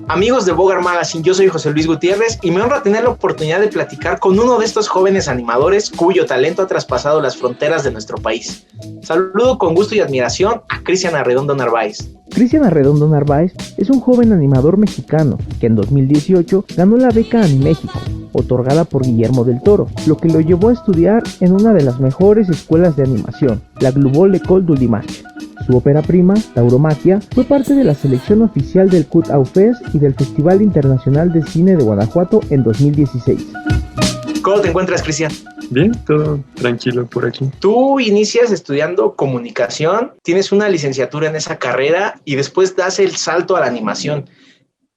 Amigos de Bogart Magazine, yo soy José Luis Gutiérrez y me honra tener la oportunidad de platicar con uno de estos jóvenes animadores cuyo talento ha traspasado las fronteras de nuestro país. Saludo con gusto y admiración a Cristian Arredondo Narváez. Cristian Arredondo Narváez es un joven animador mexicano que en 2018 ganó la beca Animéxico, otorgada por Guillermo del Toro, lo que lo llevó a estudiar en una de las mejores escuelas de animación, la Global École du Image. Su ópera prima, Tauromaquia, fue parte de la selección oficial del Cut-Out Fest y del Festival Internacional de Cine de Guanajuato en 2016. ¿Cómo te encuentras, Cristian? Bien, todo tranquilo por aquí. Tú inicias estudiando comunicación, tienes una licenciatura en esa carrera y después das el salto a la animación.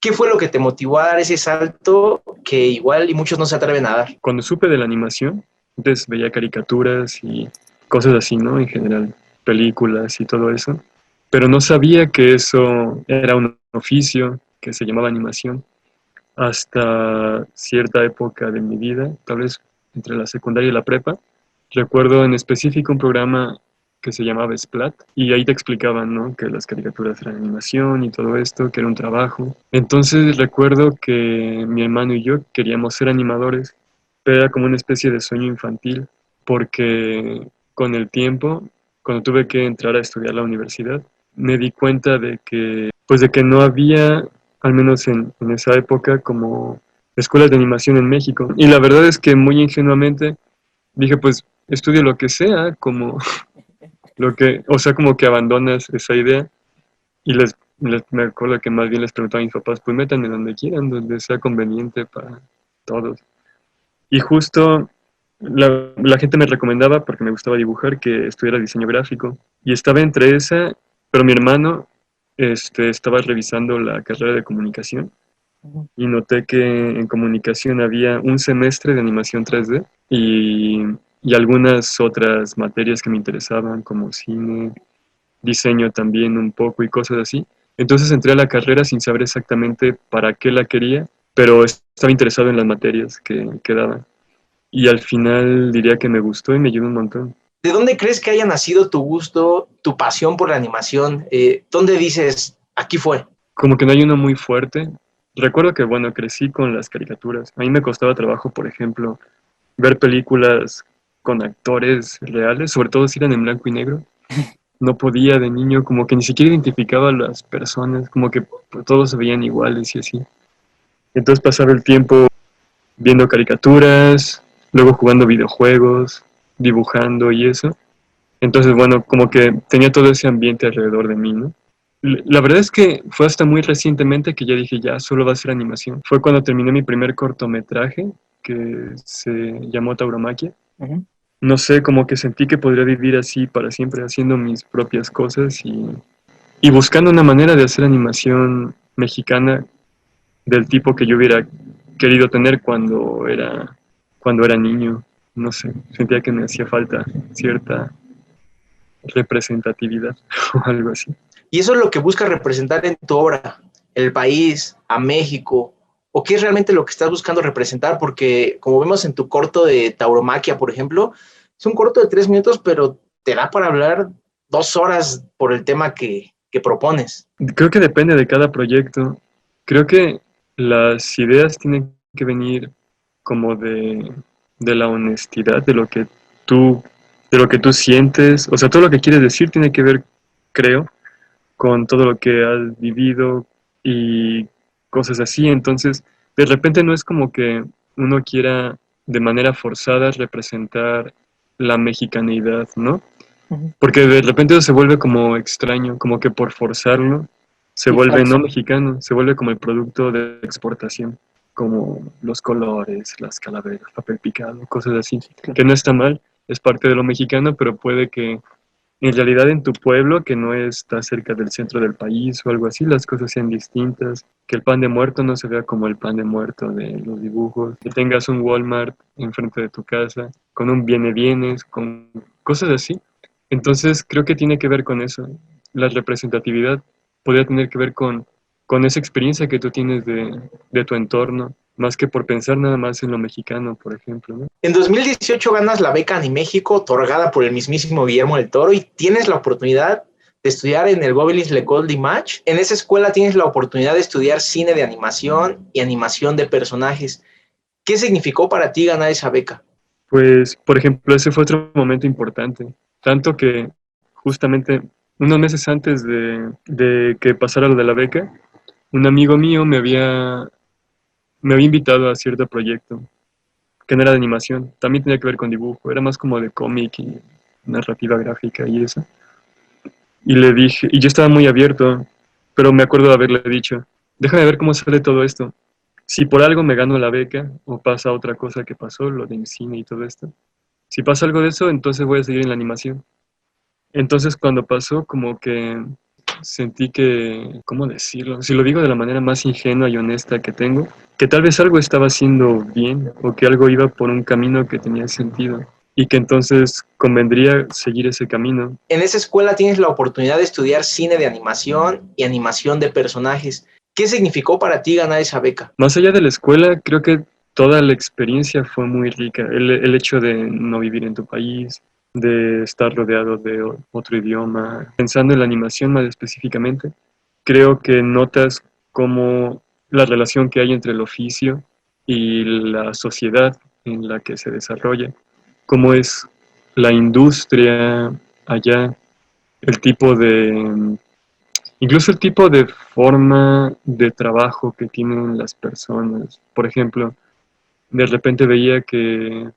¿Qué fue lo que te motivó a dar ese salto que igual y muchos no se atreven a dar? Cuando supe de la animación, antes veía caricaturas y cosas así, ¿no? En general, películas y todo eso, pero no sabía que eso era un oficio que se llamaba animación hasta cierta época de mi vida, tal vez entre la secundaria y la prepa. Recuerdo en específico un programa que se llamaba Splat y ahí te explicaban, ¿no? Que las caricaturas eran animación y todo esto, que era un trabajo. Entonces recuerdo que mi hermano y yo queríamos ser animadores, pero era como una especie de sueño infantil, porque con el tiempo, cuando tuve que entrar a estudiar a la universidad, me di cuenta de que no había, al menos en esa época, como escuelas de animación en México. Y la verdad es que muy ingenuamente dije, pues estudio lo que sea, como como que abandonas esa idea. Y me acuerdo que más bien les preguntaba a mis papás, pues métanme donde quieran, donde sea conveniente para todos. Y justo la gente me recomendaba, porque me gustaba dibujar, que estudiara diseño gráfico. Y estaba entre esa, pero mi hermano estaba revisando la carrera de comunicación. Y noté que en comunicación había un semestre de animación 3D y algunas otras materias que me interesaban, como cine, diseño también un poco y cosas así. Entonces entré a la carrera sin saber exactamente para qué la quería, pero estaba interesado en las materias que daban. Y al final diría que me gustó y me ayudó un montón. ¿De dónde crees que haya nacido tu gusto, tu pasión por la animación? ¿Dónde dices, aquí fue? Como que no hay uno muy fuerte. Recuerdo que, bueno, crecí con las caricaturas. A mí me costaba trabajo, por ejemplo, ver películas con actores reales, sobre todo si eran en blanco y negro. No podía de niño, como que ni siquiera identificaba a las personas, como que todos se veían iguales y así. Entonces pasaba el tiempo viendo caricaturas, luego jugando videojuegos, dibujando y eso. Entonces, bueno, como que tenía todo ese ambiente alrededor de mí, ¿no? La verdad es que fue hasta muy recientemente que ya dije, ya, solo va a ser animación. Fue cuando terminé mi primer cortometraje, que se llamó Tauromaquia. Uh-huh. No sé, como que sentí que podría vivir así para siempre, haciendo mis propias cosas y buscando una manera de hacer animación mexicana del tipo que yo hubiera querido tener cuando era niño. No sé, sentía que me hacía falta cierta representatividad o algo así. Y eso es lo que buscas representar en tu obra, el país, a México, o qué es realmente lo que estás buscando representar, porque como vemos en tu corto de Tauromaquia, por ejemplo, es un corto de 3 minutos, pero te da para hablar 2 horas por el tema que propones. Creo que depende de cada proyecto. Creo que las ideas tienen que venir como de la honestidad, de lo que tú sientes. O sea, todo lo que quieres decir tiene que ver, creo, con todo lo que has vivido y cosas así. Entonces, de repente no es como que uno quiera de manera forzada representar la mexicanidad, ¿no? Uh-huh. Porque de repente eso se vuelve como extraño, como que por forzarlo se vuelve no mexicano, se vuelve como el producto de exportación, como los colores, las calaveras, papel picado, cosas así, que no está mal, es parte de lo mexicano, pero puede que en realidad en tu pueblo, que no está cerca del centro del país o algo así, las cosas sean distintas, que el pan de muerto no se vea como el pan de muerto de los dibujos, que tengas un Walmart enfrente de tu casa, con un bienes, con cosas así. Entonces creo que tiene que ver con eso. La representatividad podría tener que ver con esa experiencia que tú tienes de tu entorno, más que por pensar nada más en lo mexicano, por ejemplo, ¿no? En 2018 ganas la beca Animéxico otorgada por el mismísimo Guillermo del Toro y tienes la oportunidad de estudiar en el Gobelins L'École d'Image. En esa escuela tienes la oportunidad de estudiar cine de animación y animación de personajes. ¿Qué significó para ti ganar esa beca? Pues, por ejemplo, ese fue otro momento importante, tanto que justamente unos meses antes de que pasara lo de la beca, un amigo mío me había invitado a cierto proyecto, que no era de animación, también tenía que ver con dibujo, era más como de cómic y narrativa gráfica y eso. Y le dije, y yo estaba muy abierto, pero me acuerdo de haberle dicho, déjame ver cómo sale todo esto. Si por algo me gano la beca o pasa otra cosa que pasó, lo del cine y todo esto, si pasa algo de eso, entonces voy a seguir en la animación. Entonces cuando pasó, como que sentí que, ¿cómo decirlo? Si lo digo de la manera más ingenua y honesta que tengo, que tal vez algo estaba haciendo bien o que algo iba por un camino que tenía sentido y que entonces convendría seguir ese camino. En esa escuela tienes la oportunidad de estudiar cine de animación y animación de personajes. ¿Qué significó para ti ganar esa beca? Más allá de la escuela, creo que toda la experiencia fue muy rica. El hecho de no vivir en tu país, de estar rodeado de otro idioma. Pensando en la animación más específicamente, creo que notas cómo la relación que hay entre el oficio y la sociedad en la que se desarrolla, cómo es la industria allá, el tipo de, incluso el tipo de forma de trabajo que tienen las personas. Por ejemplo, de repente veía que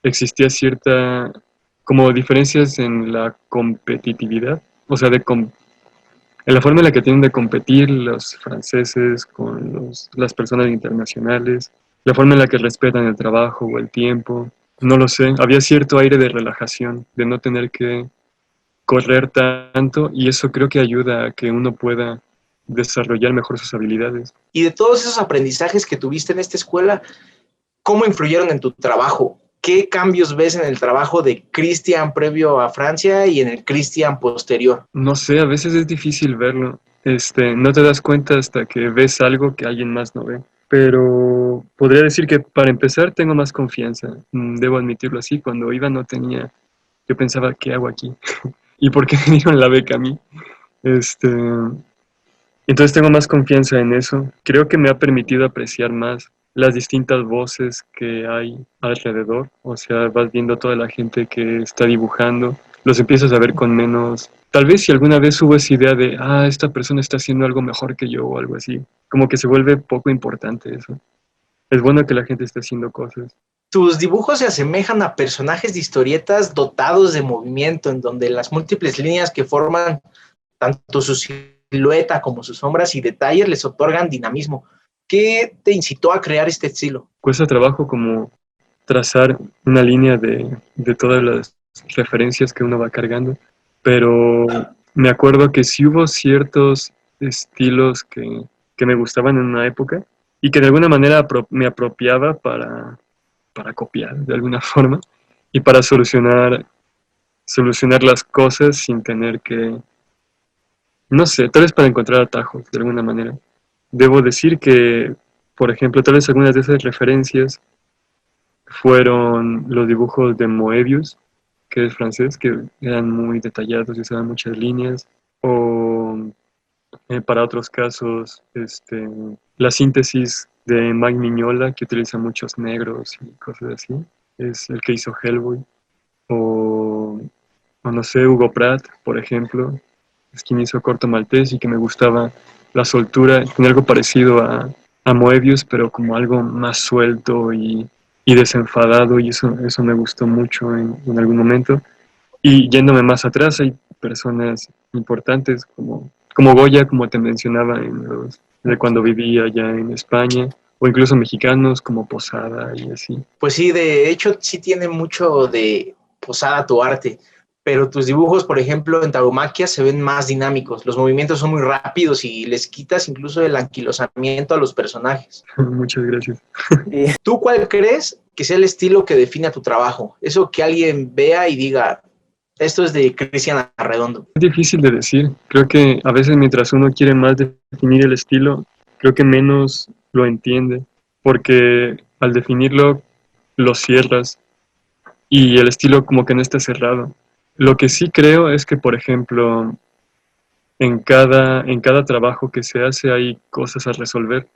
existía cierta, como diferencias en la competitividad, o sea, en la forma en la que tienen de competir los franceses con las personas internacionales, la forma en la que respetan el trabajo o el tiempo, no lo sé, había cierto aire de relajación, de no tener que correr tanto y eso creo que ayuda a que uno pueda desarrollar mejor sus habilidades. Y de todos esos aprendizajes que tuviste en esta escuela, ¿cómo influyeron en tu trabajo? ¿Qué cambios ves en el trabajo de Cristian previo a Francia y en el Cristian posterior? No sé, a veces es difícil verlo. No te das cuenta hasta que ves algo que alguien más no ve. Pero podría decir que para empezar tengo más confianza. Debo admitirlo así. Cuando iba no tenía, yo pensaba, ¿qué hago aquí? ¿Y por qué me dieron la beca a mí? Este, entonces tengo más confianza en eso. Creo que me ha permitido apreciar más las distintas voces que hay alrededor. O sea, vas viendo toda la gente que está dibujando, los empiezas a ver con menos... Tal vez si alguna vez hubo esa idea de, esta persona está haciendo algo mejor que yo o algo así, como que se vuelve poco importante eso. Es bueno que la gente esté haciendo cosas. Tus dibujos se asemejan a personajes de historietas dotados de movimiento, en donde las múltiples líneas que forman tanto su silueta como sus sombras y detalles les otorgan dinamismo. ¿Qué te incitó a crear este estilo? Cuesta trabajo como trazar una línea de todas las referencias que uno va cargando, pero me acuerdo que sí hubo ciertos estilos que me gustaban en una época y que de alguna manera me apropiaba para copiar de alguna forma y para solucionar las cosas sin tener que, no sé, tal vez para encontrar atajos de alguna manera. Debo decir que, por ejemplo, tal vez algunas de esas referencias fueron los dibujos de Moebius, que es francés, que eran muy detallados y usaban muchas líneas, o para otros casos, la síntesis de Mike Mignola, que utiliza muchos negros y cosas así, es el que hizo Hellboy, o no sé, Hugo Pratt, por ejemplo, es quien hizo Corto Maltés y que me gustaba la soltura, tiene algo parecido a Moebius, pero como algo más suelto y desenfadado, y eso me gustó mucho en algún momento. Y yéndome más atrás, hay personas importantes como Goya, como te mencionaba, de cuando vivía allá en España, o incluso mexicanos como Posada y así. Pues sí, de hecho sí tiene mucho de Posada tu arte, pero tus dibujos, por ejemplo, en Tauromaquia se ven más dinámicos, los movimientos son muy rápidos y les quitas incluso el anquilosamiento a los personajes. Muchas gracias. ¿Tú cuál crees que sea el estilo que define a tu trabajo? Eso que alguien vea y diga, esto es de Cristian Arredondo. Es difícil de decir. Creo que a veces mientras uno quiere más definir el estilo, creo que menos lo entiende. porque al definirlo lo cierras y el estilo como que no está cerrado. Lo que sí creo es que, por ejemplo, en cada trabajo que se hace hay cosas a resolver,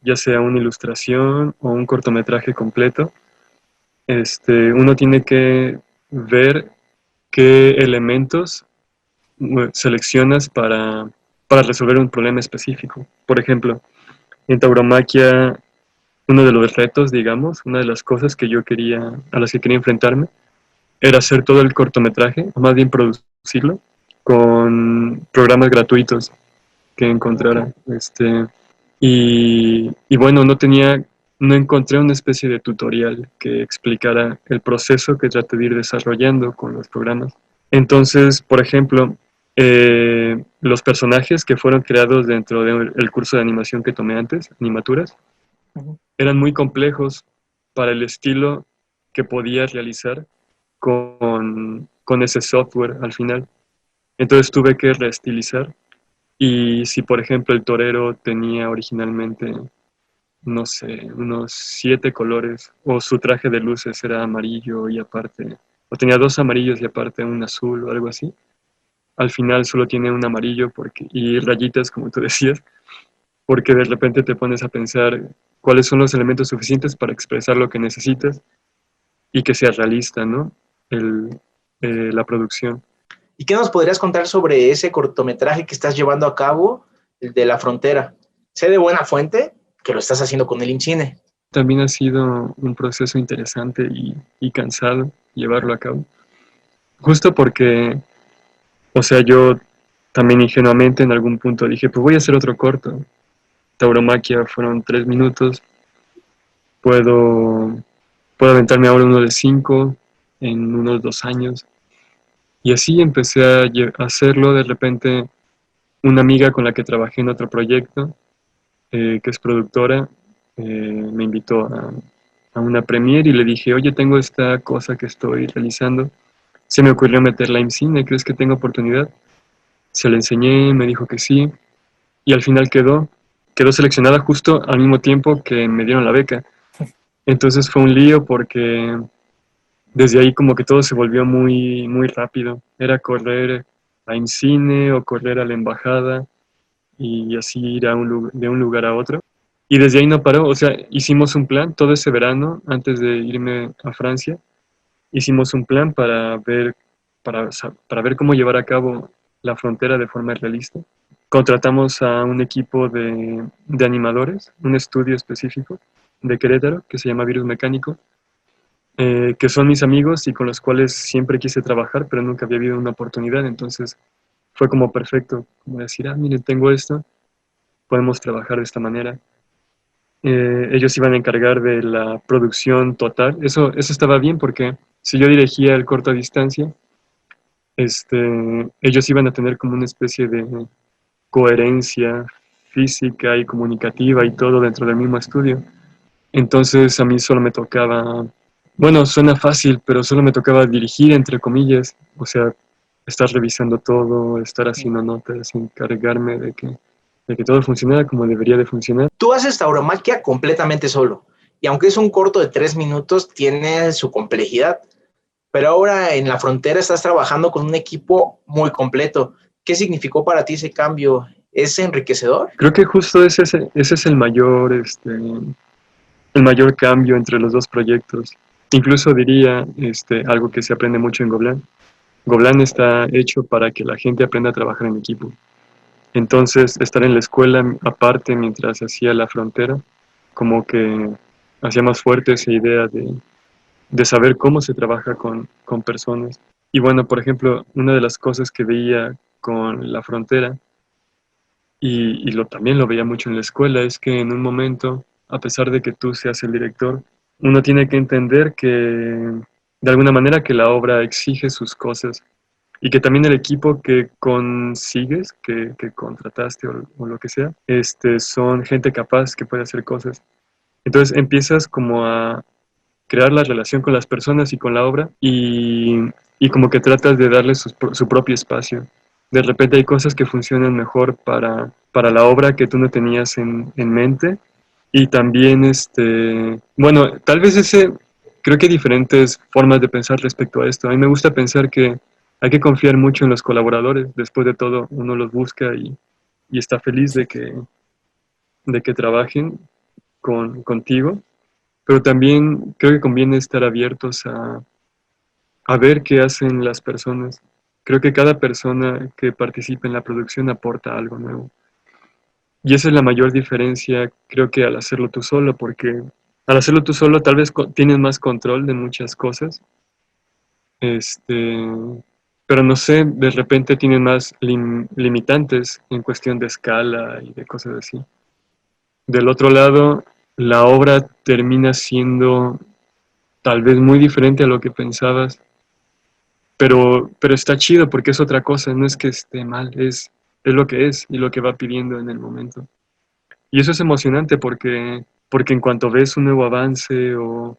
ya sea una ilustración o un cortometraje completo. Uno tiene que ver qué elementos seleccionas para resolver un problema específico. Por ejemplo, en tauromaquia, uno de los retos, digamos, una de las cosas a las que quería enfrentarme, era hacer todo el cortometraje, o más bien producirlo, con programas gratuitos que encontrara. Y bueno, no encontré una especie de tutorial que explicara el proceso que traté de ir desarrollando con los programas. Entonces, por ejemplo, los personajes que fueron creados dentro del curso de animación que tomé antes, animaturas, eran muy complejos para el estilo que podía realizar con ese software al final. Entonces tuve que reestilizar. Y si, por ejemplo, el torero tenía originalmente, no sé, unos 7 colores, o su traje de luces era amarillo y aparte, o tenía 2 amarillos y aparte un azul o algo así, al final solo tiene un amarillo y rayitas, como tú decías, porque de repente te pones a pensar cuáles son los elementos suficientes para expresar lo que necesitas y que sea realista, ¿no? La producción. ¿Y qué nos podrías contar sobre ese cortometraje que estás llevando a cabo, el de La Frontera? Sé de buena fuente que lo estás haciendo con el INCINE. También ha sido un proceso interesante y cansado llevarlo a cabo. Justo porque, o sea, yo también ingenuamente en algún punto dije, pues voy a hacer otro corto. Tauromaquia fueron 3 minutos, puedo aventarme ahora uno de 5 en unos 2 años. Y así empecé a hacerlo. De repente, una amiga con la que trabajé en otro proyecto, que es productora, me invitó a una premiere y le dije, oye, tengo esta cosa que estoy realizando. Se me ocurrió meterla en cine, ¿crees que tengo oportunidad? Se la enseñé, me dijo que sí, y al final quedó seleccionada justo al mismo tiempo que me dieron la beca. Entonces fue un lío porque desde ahí como que todo se volvió muy, muy rápido. Era correr a IMCINE o correr a la embajada y así ir de un lugar a otro. Y desde ahí no paró, o sea, hicimos un plan todo ese verano antes de irme a Francia. Hicimos un plan para ver cómo llevar a cabo La Frontera de forma realista. Contratamos a un equipo de animadores, un estudio específico de Querétaro que se llama Virus Mecánico, que son mis amigos y con los cuales siempre quise trabajar, pero nunca había habido una oportunidad. Entonces fue como perfecto, como decir, miren, tengo esto, podemos trabajar de esta manera. Ellos iban a encargar de la producción total. Eso estaba bien porque si yo dirigía el corto a distancia, ellos iban a tener como una especie de coherencia física y comunicativa y todo dentro del mismo estudio. Entonces a mí solo me tocaba, bueno, suena fácil, pero solo me tocaba dirigir, entre comillas, o sea, estar revisando todo, estar haciendo notas, encargarme de que todo funcionara como debería de funcionar. Tú haces tauromaquia completamente solo, y aunque es un corto de 3 minutos, tiene su complejidad. Pero ahora en La Frontera estás trabajando con un equipo muy completo. ¿Qué significó para ti ese cambio? ¿Es enriquecedor? Creo que justo ese es el mayor cambio entre los dos proyectos. Incluso diría algo que se aprende mucho en Gobelin. Gobelin está hecho para que la gente aprenda a trabajar en equipo. Entonces, estar en la escuela aparte mientras hacía La Frontera, como que hacía más fuerte esa idea de saber cómo se trabaja con personas. Y bueno, por ejemplo, una de las cosas que veía con La Frontera, y también lo veía mucho en la escuela, es que en un momento, a pesar de que tú seas el director, uno tiene que entender que, de alguna manera, que la obra exige sus cosas y que también el equipo que consigues, que contrataste o lo que sea, son gente capaz que puede hacer cosas. Entonces empiezas como a crear la relación con las personas y con la obra y como que tratas de darle su propio espacio. De repente hay cosas que funcionan mejor para la obra que tú no tenías en mente Y también, bueno, tal vez creo que hay diferentes formas de pensar respecto a esto. A mí me gusta pensar que hay que confiar mucho en los colaboradores. Después de todo, uno los busca y está feliz de que trabajen contigo. Pero también creo que conviene estar abiertos a ver qué hacen las personas. Creo que cada persona que participa en la producción aporta algo nuevo. Y esa es la mayor diferencia, creo que al hacerlo tú solo, porque al hacerlo tú solo tal vez tienes más control de muchas cosas, este, pero no sé, de repente tienes más limitantes en cuestión de escala y de cosas así. Del otro lado, la obra termina siendo tal vez muy diferente a lo que pensabas, pero está chido porque es otra cosa, no es que esté mal, es lo que es y lo que va pidiendo en el momento. Y eso es emocionante porque en cuanto ves un nuevo avance o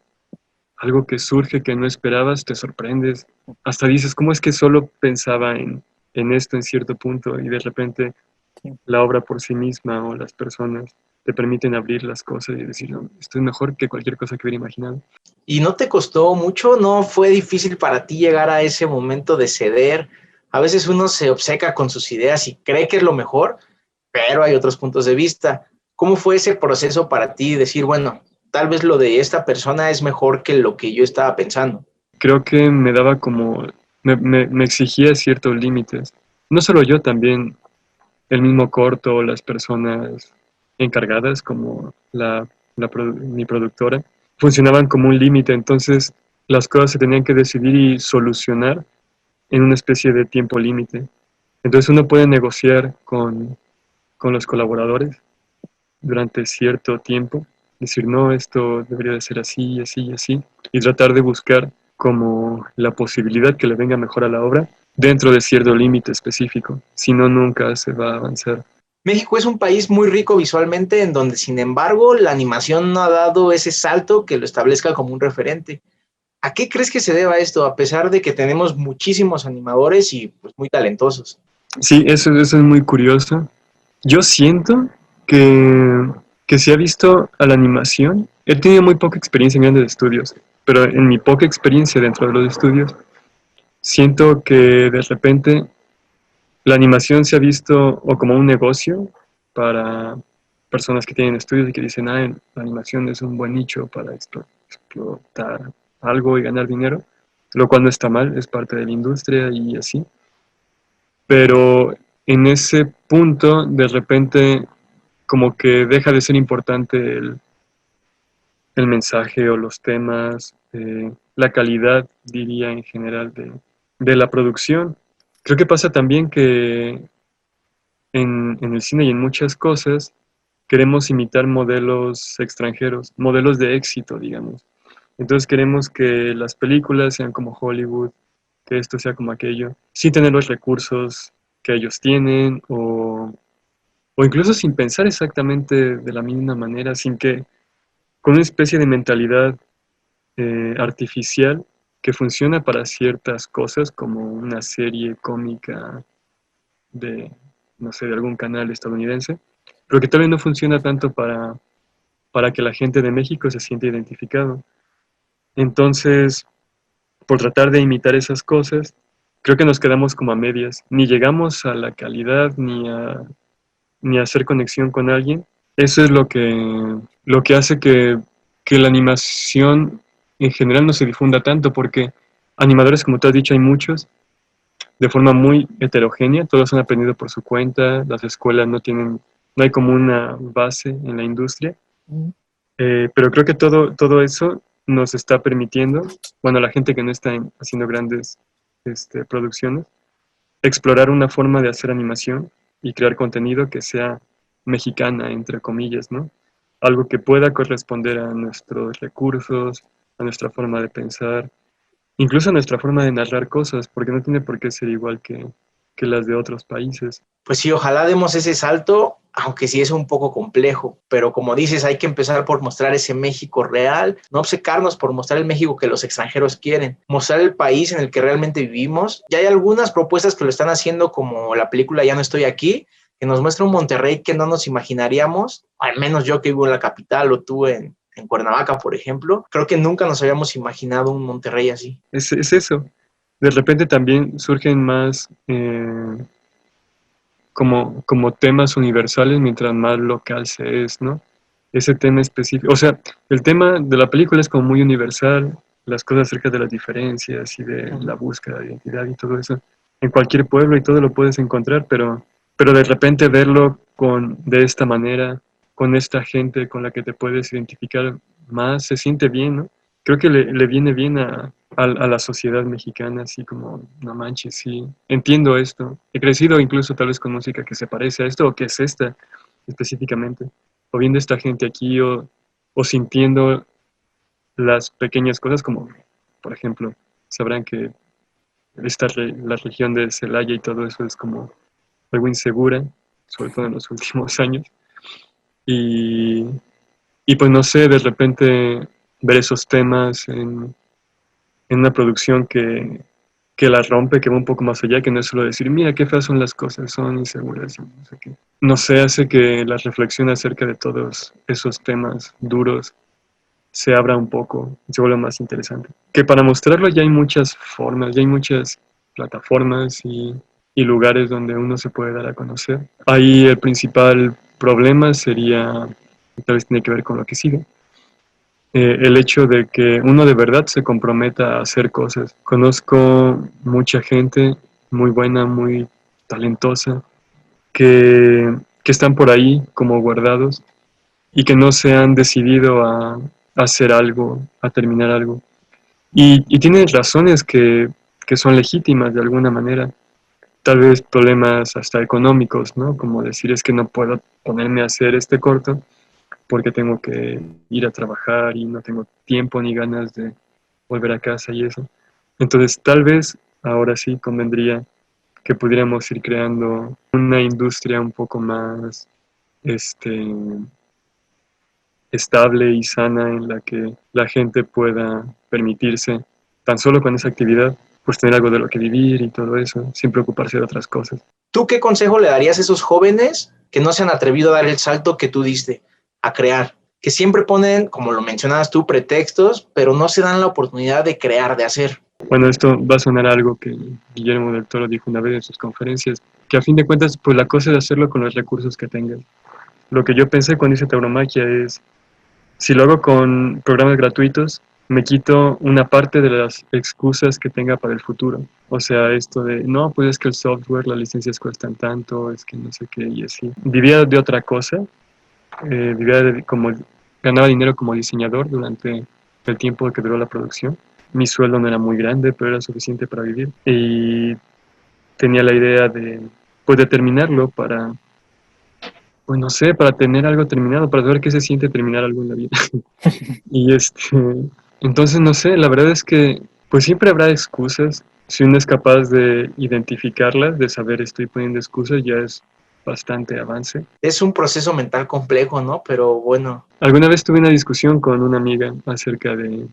algo que surge que no esperabas, te sorprendes. Hasta dices, ¿cómo es que solo pensaba en esto en cierto punto? Y de repente Sí. la obra por sí misma o las personas te permiten abrir las cosas y decir, no, esto es mejor que cualquier cosa que hubiera imaginado. ¿Y no te costó mucho? ¿No fue difícil para ti llegar a ese momento de ceder? A veces uno se obceca con sus ideas y cree que es lo mejor, pero hay otros puntos de vista. ¿Cómo fue ese proceso para ti? Decir, bueno, tal vez lo de esta persona es mejor que lo que yo estaba pensando. Creo que me daba me exigía ciertos límites. No solo yo, también el mismo corto, las personas encargadas, como mi productora, funcionaban como un límite. Entonces las cosas se tenían que decidir y solucionar en una especie de tiempo límite. Entonces uno puede negociar con los colaboradores durante cierto tiempo, decir, no, esto debería de ser así, así, así, y tratar de buscar como la posibilidad que le venga mejor a la obra dentro de cierto límite específico, si no, nunca se va a avanzar. México es un país muy rico visualmente, en donde, sin embargo, la animación no ha dado ese salto que lo establezca como un referente. ¿A qué crees que se deba esto, a pesar de que tenemos muchísimos animadores y pues, muy talentosos? Sí, eso es muy curioso. Yo siento que se ha visto a la animación. He tenido muy poca experiencia en grandes estudios, pero en mi poca experiencia dentro de los estudios, siento que de repente la animación se ha visto o como un negocio para personas que tienen estudios y que dicen, la animación es un buen nicho para explotar algo y ganar dinero, lo cual no está mal, es parte de la industria y así. Pero en ese punto, de repente, como que deja de ser importante el mensaje o los temas, la calidad, diría en general, de la producción. Creo que pasa también que en el cine y en muchas cosas queremos imitar modelos extranjeros, modelos de éxito, digamos. Entonces queremos que las películas sean como Hollywood, que esto sea como aquello, sin tener los recursos que ellos tienen o incluso sin pensar exactamente de la misma manera, con una especie de mentalidad artificial que funciona para ciertas cosas como una serie cómica de, no sé, de algún canal estadounidense, pero que tal vez no funciona tanto para que la gente de México se sienta identificado. Entonces, por tratar de imitar esas cosas, creo que nos quedamos como a medias. Ni llegamos a la calidad ni a hacer conexión con alguien. Eso es lo que hace que la animación en general no se difunda tanto, porque animadores, como tú has dicho, hay muchos, de forma muy heterogénea, todos han aprendido por su cuenta, las escuelas no hay como una base en la industria, pero creo que todo eso nos está permitiendo, bueno, la gente que no está haciendo grandes producciones, explorar una forma de hacer animación y crear contenido que sea mexicana, entre comillas, ¿no? Algo que pueda corresponder a nuestros recursos, a nuestra forma de pensar, incluso a nuestra forma de narrar cosas, porque no tiene por qué ser igual que las de otros países. Pues sí, ojalá demos ese salto, aunque sí es un poco complejo, pero como dices, hay que empezar por mostrar ese México real, no obcecarnos por mostrar el México que los extranjeros quieren, mostrar el país en el que realmente vivimos. Ya hay algunas propuestas que lo están haciendo, como la película Ya no estoy aquí, que nos muestra un Monterrey que no nos imaginaríamos, al menos yo que vivo en la capital o tú en Cuernavaca, por ejemplo, creo que nunca nos habíamos imaginado un Monterrey así. Es eso. De repente también surgen más como temas universales mientras más local se es, ¿no? Ese tema específico. O sea, el tema de la película es como muy universal, las cosas acerca de las diferencias y de la búsqueda de identidad y todo eso. En cualquier pueblo y todo lo puedes encontrar, pero de repente verlo de esta manera, con esta gente con la que te puedes identificar más, se siente bien, ¿no? Creo que le viene bien a la sociedad mexicana, así como, no manches, sí, entiendo esto. He crecido incluso tal vez con música que se parece a esto o que es esta específicamente. O viendo esta gente aquí o sintiendo las pequeñas cosas como, por ejemplo, sabrán que la región de Celaya y todo eso es como algo insegura, sobre todo en los últimos años. Y, y pues no sé, de repente ver esos temas en una producción que la rompe, que va un poco más allá, que no es solo decir, mira qué feas son las cosas, son inseguras, y no sé qué. No sé, hace que la reflexión acerca de todos esos temas duros se abra un poco, se vuelva más interesante. Que para mostrarlo ya hay muchas formas, ya hay muchas plataformas y lugares donde uno se puede dar a conocer. Ahí el principal problema sería, tal vez tiene que ver con lo que sigue, el hecho de que uno de verdad se comprometa a hacer cosas. Conozco mucha gente muy buena, muy talentosa, que están por ahí como guardados y que no se han decidido a hacer algo, a terminar algo. Y tienen razones que son legítimas de alguna manera. Tal vez problemas hasta económicos, ¿no? Como decir es que no puedo ponerme a hacer este corto porque tengo que ir a trabajar y no tengo tiempo ni ganas de volver a casa y eso. Entonces, tal vez ahora sí convendría que pudiéramos ir creando una industria un poco más este, estable y sana en la que la gente pueda permitirse, tan solo con esa actividad, pues tener algo de lo que vivir y todo eso, sin preocuparse de otras cosas. ¿Tú qué consejo le darías a esos jóvenes que no se han atrevido a dar el salto que tú diste, a crear? Que siempre ponen, como lo mencionabas tú, pretextos, pero no se dan la oportunidad de crear, de hacer. Bueno, esto va a sonar algo que Guillermo del Toro dijo una vez en sus conferencias, que a fin de cuentas, pues la cosa es hacerlo con los recursos que tengas. Lo que yo pensé cuando hice tauromaquia es, si lo hago con programas gratuitos, me quito una parte de las excusas que tenga para el futuro. O sea, esto de, no, pues es que el software, las licencias cuestan tanto, es que no sé qué, y así. Vivía de otra cosa, ganaba dinero como diseñador durante el tiempo que duró la producción. Mi sueldo no era muy grande, pero era suficiente para vivir. Y tenía la idea de terminarlo para, pues no sé, para tener algo terminado, para saber qué se siente terminar algo en la vida. Y entonces no sé, la verdad es que pues siempre habrá excusas. Si uno es capaz de identificarlas, de saber estoy poniendo excusas, ya es bastante avance. Es un proceso mental complejo, ¿no? Pero bueno. Alguna vez tuve una discusión con una amiga acerca de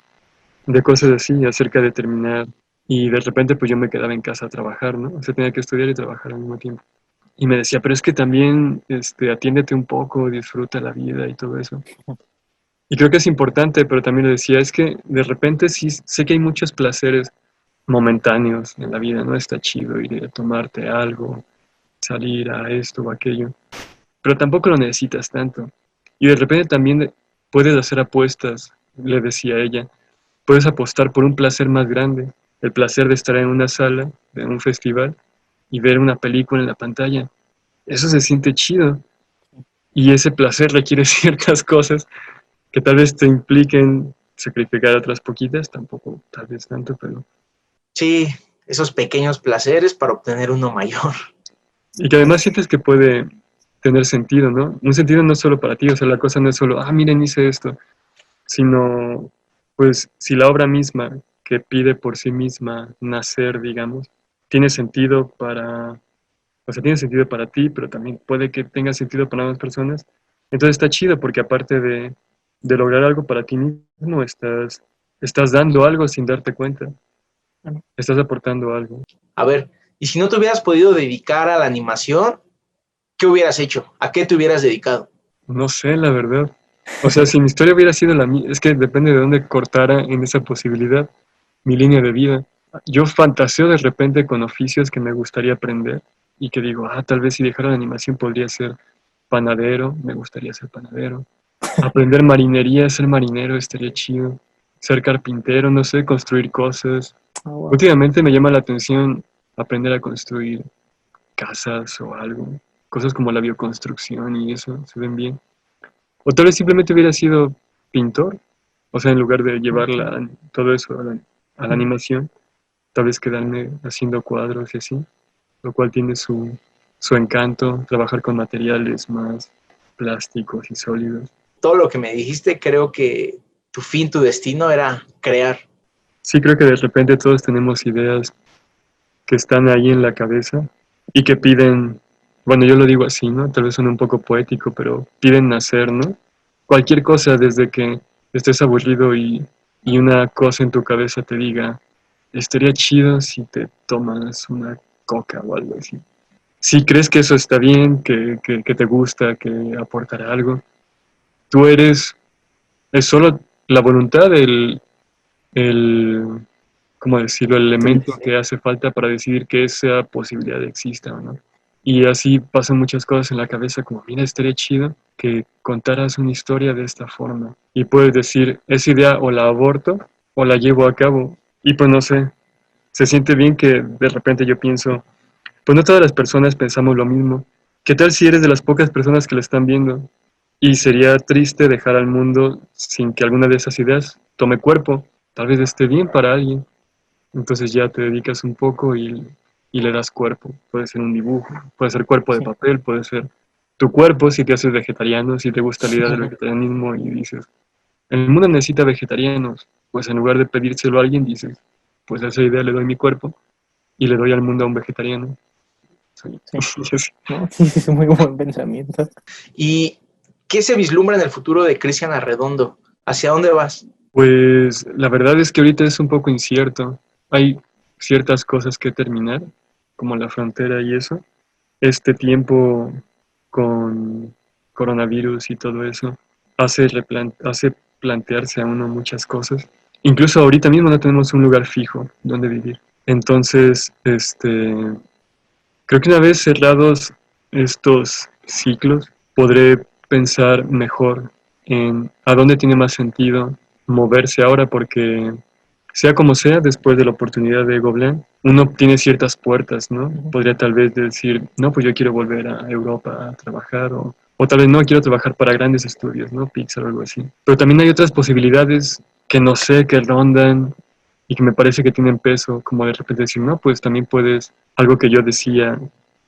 cosas así, acerca de terminar, y de repente pues yo me quedaba en casa a trabajar, ¿no? O sea, tenía que estudiar y trabajar al mismo tiempo. Y me decía, pero es que también atiéndete un poco, disfruta la vida y todo eso. Y creo que es importante, pero también le decía, es que de repente sí sé que hay muchos placeres momentáneos en la vida, ¿no? Está chido ir a tomarte algo, salir a esto o aquello, pero tampoco lo necesitas tanto. Y de repente también puedes hacer apuestas, le decía ella, puedes apostar por un placer más grande, el placer de estar en una sala, en un festival, y ver una película en la pantalla. Eso se siente chido. Y ese placer requiere ciertas cosas que tal vez te impliquen sacrificar otras poquitas, tampoco tal vez tanto, pero... Sí, esos pequeños placeres para obtener uno mayor. Y que además sientes que puede tener sentido, ¿no? Un sentido no solo para ti, o sea, la cosa no es solo, miren, hice esto, sino, pues, si la obra misma que pide por sí misma nacer, digamos, tiene sentido tiene sentido para ti, pero también puede que tenga sentido para más personas, entonces está chido porque aparte de lograr algo para ti mismo, estás dando algo sin darte cuenta, estás aportando algo. A ver, y si no te hubieras podido dedicar a la animación, ¿qué hubieras hecho? ¿A qué te hubieras dedicado? No sé, la verdad. O sea, si mi historia hubiera sido la mía, es que depende de dónde cortara en esa posibilidad mi línea de vida. Yo fantaseo de repente con oficios que me gustaría aprender y que digo, tal vez si dejara la animación podría ser panadero, me gustaría ser panadero. Aprender marinería, ser marinero estaría chido. Ser carpintero, no sé, construir cosas. Ah, wow. Últimamente me llama la atención aprender a construir casas o algo. Cosas como la bioconstrucción y eso, se ven bien. O tal vez simplemente hubiera sido pintor, o sea, en lugar de llevar todo eso a la animación, tal vez quedarme haciendo cuadros y así, lo cual tiene su encanto, trabajar con materiales más plásticos y sólidos. Todo lo que me dijiste, creo que tu fin, tu destino era crear. Sí, creo que de repente todos tenemos ideas que están ahí en la cabeza y que piden, bueno, yo lo digo así, ¿no? Tal vez suena un poco poético, pero piden nacer, ¿no? Cualquier cosa desde que estés aburrido y una cosa en tu cabeza te diga, estaría chido si te tomas una coca o algo así. Si crees que eso está bien, que te gusta, que aportará algo, tú es solo la voluntad, el, ¿cómo decirlo?, el elemento que hace falta para decidir que esa posibilidad exista o no. Y así pasan muchas cosas en la cabeza como, mira, estaría chido que contaras una historia de esta forma. Y puedes decir, esa idea o la aborto o la llevo a cabo. Y pues no sé, se siente bien que de repente yo pienso, pues no todas las personas pensamos lo mismo. ¿Qué tal si eres de las pocas personas que lo están viendo? Y sería triste dejar al mundo sin que alguna de esas ideas tome cuerpo. Tal vez esté bien para alguien. Entonces ya te dedicas un poco y le das cuerpo. Puede ser un dibujo, puede ser cuerpo de papel, puede ser tu cuerpo si te haces vegetariano, si te gusta la idea del vegetarianismo y dices, el mundo necesita vegetarianos. Pues en lugar de pedírselo a alguien, dices, pues a esa idea le doy mi cuerpo y le doy al mundo a un vegetariano. Sí. Sí. ¿No? Sí, es un muy buen pensamiento. ¿Y qué se vislumbra en el futuro de Cristian Arredondo? ¿Hacia dónde vas? Pues la verdad es que ahorita es un poco incierto. Hay ciertas cosas que terminar, como la frontera y eso. Este tiempo con coronavirus y todo eso hace plantearse a uno muchas cosas. Incluso ahorita mismo no tenemos un lugar fijo donde vivir. Entonces, creo que una vez cerrados estos ciclos, podré pensar mejor en a dónde tiene más sentido moverse ahora, porque sea como sea, después de la oportunidad de Gobelin, uno tiene ciertas puertas, ¿no? Podría tal vez decir, no, pues yo quiero volver a Europa a trabajar, o tal vez no, quiero trabajar para grandes estudios, ¿no? Pixar o algo así. Pero también hay otras posibilidades que no sé, que rondan y que me parece que tienen peso, como de repente decir, no, pues también puedes, algo que yo decía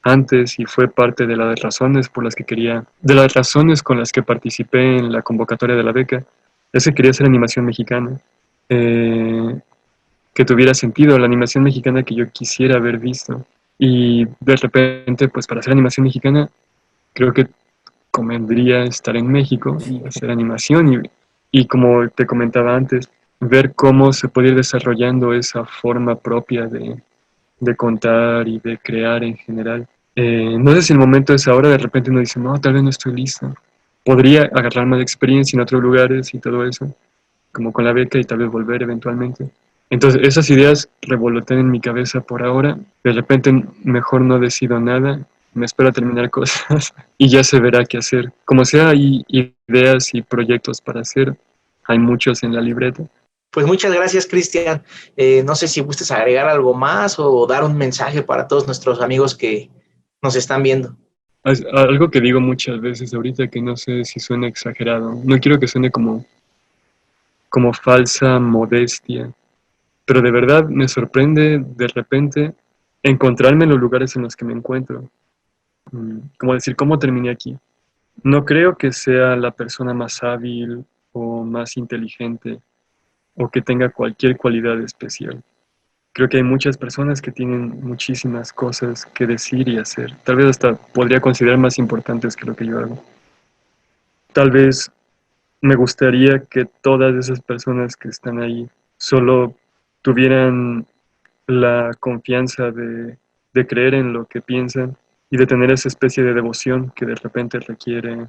antes y fue parte de las razones por las que quería, de las razones con las que participé en la convocatoria de la beca, es que quería hacer animación mexicana, que tuviera sentido, la animación mexicana que yo quisiera haber visto. Y de repente, pues para hacer animación mexicana, creo que convendría estar en México, hacer animación y como te comentaba antes, ver cómo se puede ir desarrollando esa forma propia de contar y de crear en general. No sé si el momento es ahora, de repente uno dice, no, tal vez no estoy listo. Podría agarrar más experiencia en otros lugares y todo eso, como con la beca y tal vez volver eventualmente. Entonces esas ideas revolotean en mi cabeza por ahora. De repente mejor no decido nada, me espero a terminar cosas y ya se verá qué hacer. Como sea, hay ideas y proyectos para hacer, hay muchos en la libreta. Pues muchas gracias, Cristian. No sé si gustes agregar algo más o dar un mensaje para todos nuestros amigos que nos están viendo. Algo que digo muchas veces ahorita que no sé si suena exagerado. No quiero que suene como falsa modestia, pero de verdad me sorprende de repente encontrarme en los lugares en los que me encuentro. Como decir, ¿cómo terminé aquí? No creo que sea la persona más hábil o más inteligente o que tenga cualquier cualidad especial. Creo que hay muchas personas que tienen muchísimas cosas que decir y hacer. Tal vez hasta podría considerar más importantes que lo que yo hago. Tal vez me gustaría que todas esas personas que están ahí solo tuvieran la confianza de creer en lo que piensan y de tener esa especie de devoción que de repente requiere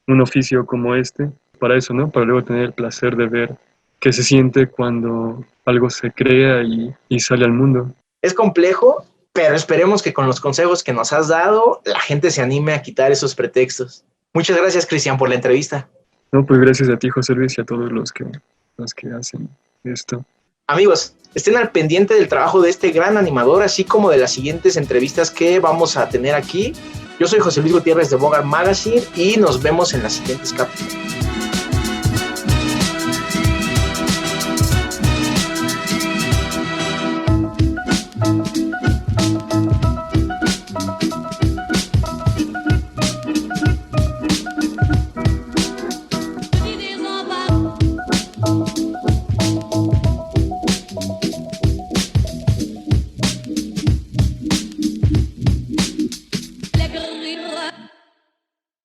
un oficio como este, para eso, ¿no? Para luego tener el placer de ver qué se siente cuando algo se crea y sale al mundo. Es complejo, pero esperemos que con los consejos que nos has dado, la gente se anime a quitar esos pretextos. Muchas gracias, Cristian, por la entrevista. No, pues gracias a ti, José Luis, y a todos los que hacen esto. Amigos, estén al pendiente del trabajo de este gran animador, así como de las siguientes entrevistas que vamos a tener aquí. Yo soy José Luis Gutiérrez de Bogart Magazine y nos vemos en las siguientes cápsulas.